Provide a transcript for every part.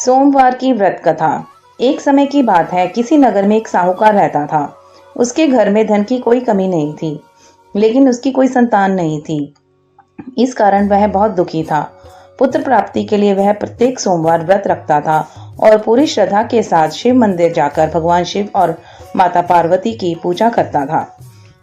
सोमवार की व्रत कथा। एक समय की बात है, किसी नगर में एक साहूकार रहता था। उसके घर में धन की कोई कमी नहीं थी, लेकिन उसकी कोई संतान नहीं थी। इस कारण वह बहुत दुखी था। पुत्र प्राप्ति के लिए वह प्रत्येक सोमवार व्रत रखता था और पूरी श्रद्धा के साथ शिव मंदिर जाकर भगवान शिव और माता पार्वती की पूजा करता था।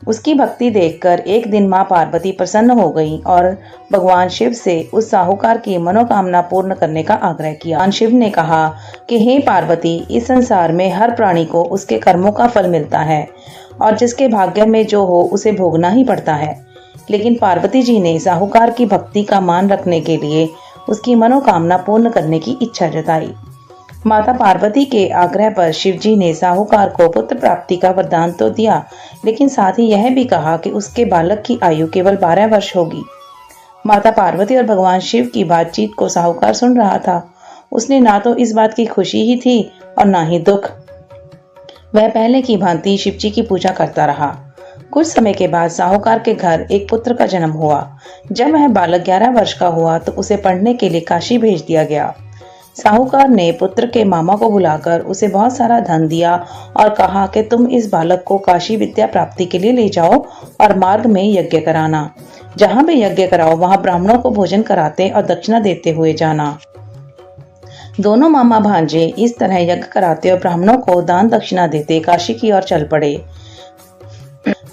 उसकी भक्ति देखकर एक दिन मां पार्वती प्रसन्न हो गई और भगवान शिव से उस साहूकार की मनोकामना पूर्ण करने का आग्रह किया। भगवान शिव ने कहा कि हे पार्वती, इस संसार में हर प्राणी को उसके कर्मों का फल मिलता है और जिसके भाग्य में जो हो उसे भोगना ही पड़ता है। लेकिन पार्वती जी ने साहूकार की भक्ति का मान रखने के लिए उसकी मनोकामना पूर्ण करने की इच्छा जताई। माता पार्वती के आग्रह पर शिवजी ने साहूकार को पुत्र प्राप्ति का वरदान तो दिया, लेकिन साथ ही यह भी कहा कि उसके बालक की आयु केवल 12 वर्ष होगी। माता पार्वती और भगवान शिव की बातचीत को साहूकार सुन रहा था। उसने ना तो इस बात की खुशी ही थी और ना ही दुख। वह पहले की भांति शिवजी की पूजा करता रहा। कुछ समय के बाद साहूकार के घर एक पुत्र का जन्म हुआ। जब वह बालक 11 वर्ष का हुआ तो उसे पढ़ने के लिए काशी भेज दिया गया। साहूकार ने पुत्र के मामा को बुलाकर उसे बहुत सारा धन दिया और कहा कि तुम इस बालक को काशी विद्या प्राप्ति के लिए ले जाओ और मार्ग में यज्ञ कराना। जहां भी यज्ञ कराओ वहां ब्राह्मणों को भोजन कराते और दक्षिणा देते हुए जाना। दोनों मामा भांजे इस तरह यज्ञ कराते और ब्राह्मणों को दान दक्षिणा देते काशी की ओर चल पड़े।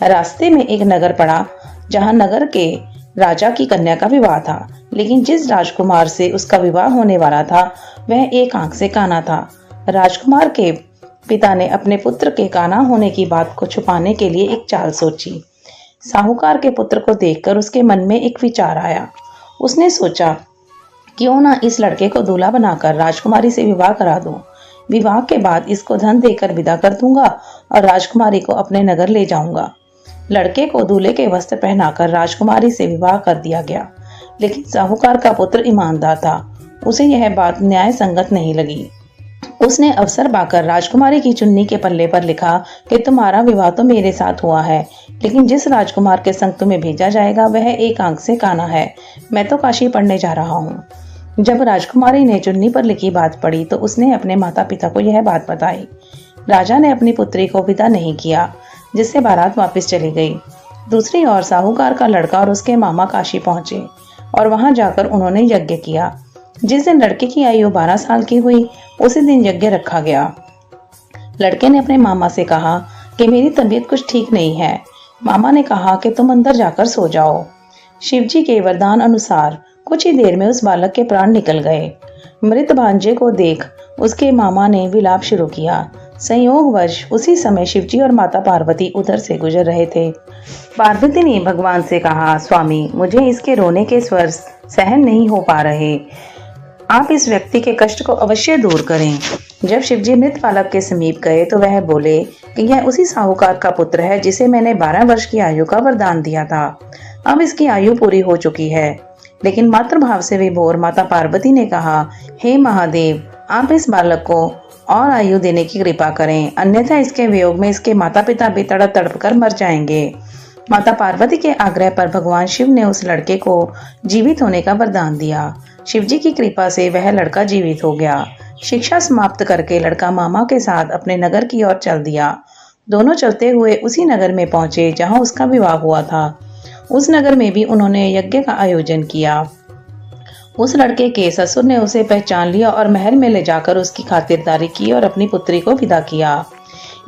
रास्ते में एक नगर पड़ा, जहां नगर के राजा की कन्या का विवाह था, लेकिन जिस राजकुमार से उसका विवाह होने वाला था वह एक आंख से काना था। राजकुमार के पिता ने अपने पुत्र के काना होने की बात को छुपाने के लिए एक चाल सोची। साहूकार के पुत्र को देखकर उसके मन में एक विचार आया। उसने सोचा, क्यों ना इस लड़के को दूल्हा बनाकर राजकुमारी से विवाह करा दूं। विवाह के बाद इसको धन देकर विदा कर दूंगा और राजकुमारी को अपने नगर ले जाऊंगा। लड़के को दूल्हे के वस्त्र पहनाकर राजकुमारी से विवाह कर दिया गया, लेकिन साहूकार का पुत्र ईमानदार था। उसे यह बात न्याय संगत नहीं लगी। उसने अवसर पाकर राजकुमारी की चुन्नी के पल्ले पर लिखा कि तुम्हारा विवाह तो मेरे साथ हुआ है, लेकिन जिस राजकुमार के संग तुम्हें भेजा जाएगा वह एक आंख से काना है। मैं तो काशी पढ़ने जा रहा हूँ। जब राजकुमारी ने चुन्नी पर लिखी बात पढ़ी तो उसने अपने माता पिता को यह बात बताई। राजा ने अपनी पुत्री को विदा नहीं किया, जिससे बारात वापस चली गई। दूसरी ओर साहूकार का लड़का और उसके मामा काशी पहुंचे और वहां जाकर उन्होंने यज्ञ किया। जिस दिन लड़के की आयु 12 साल की हुई उसी दिन यज्ञ रखा गया। लड़के ने अपने मामा से कहा कि मेरी तबीयत कुछ ठीक नहीं है। मामा ने कहा कि तुम अंदर जाकर सो जाओ। शिवजी के वरदान अनुसार कुछ ही देर में उस बालक के प्राण निकल गए। मृत भांजे को देख उसके मामा ने विलाप शुरू किया। संयोगवश उसी समय शिवजी और माता पार्वती उधर से गुजर रहे थे। पार्वती ने भगवान से कहा, स्वामी, मुझे इसके रोने के स्वर सहन नहीं हो पा रहे। आप इस व्यक्ति के कष्ट को अवश्य दूर करें। जब शिवजी मृत बालक के समीप गए तो वह बोले कि यह उसी साहूकार का पुत्र है जिसे मैंने 12 वर्ष की आयु का वरदान दिया था। अब इसकी आयु पूरी हो चुकी है। लेकिन मातृभाव से विभोर माता पार्वती ने कहा, हे महादेव, आप इस बालक को और आयु देने की कृपा करें, अन्यथा इसके वियोग में इसके माता पिता भी तड़प तड़प कर मर जाएंगे। माता पार्वती के आग्रह पर भगवान शिव ने उस लड़के को जीवित होने का वरदान दिया। शिवजी की कृपा से वह लड़का जीवित हो गया। शिक्षा समाप्त करके लड़का मामा के साथ अपने नगर की ओर चल दिया। दोनों चलते हुए उसी नगर में पहुंचे जहां उसका विवाह हुआ था। उस नगर में भी उन्होंने यज्ञ का आयोजन किया। उस लड़के के ससुर ने उसे पहचान लिया और महल में ले जाकर उसकी खातिरदारी की और अपनी पुत्री को विदा किया।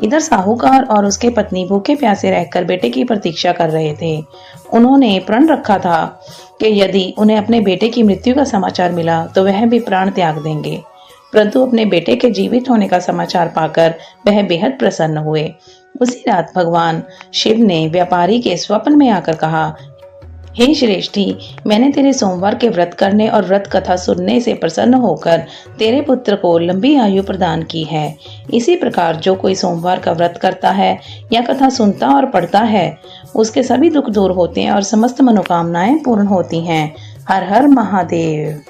इधर साहूकार और उसके पत्नी भूखे प्यासे रहकर बेटे की प्रतीक्षा कर रहे थे। उन्होंने प्रण रखा था कि यदि उन्हें अपने बेटे की मृत्यु का समाचार मिला तो वह भी प्राण त्याग देंगे, परंतु अपने बेटे के जीवित होने का समाचार पाकर वह बेहद प्रसन्न हुए। उसी रात भगवान शिव ने व्यापारी के स्वप्न में आकर कहा, हे श्रेष्ठी, मैंने तेरे सोमवार के व्रत करने और व्रत कथा सुनने से प्रसन्न होकर तेरे पुत्र को लंबी आयु प्रदान की है। इसी प्रकार जो कोई सोमवार का व्रत करता है या कथा सुनता और पढ़ता है उसके सभी दुख दूर होते हैं और समस्त मनोकामनाएं पूर्ण होती हैं। हर हर महादेव।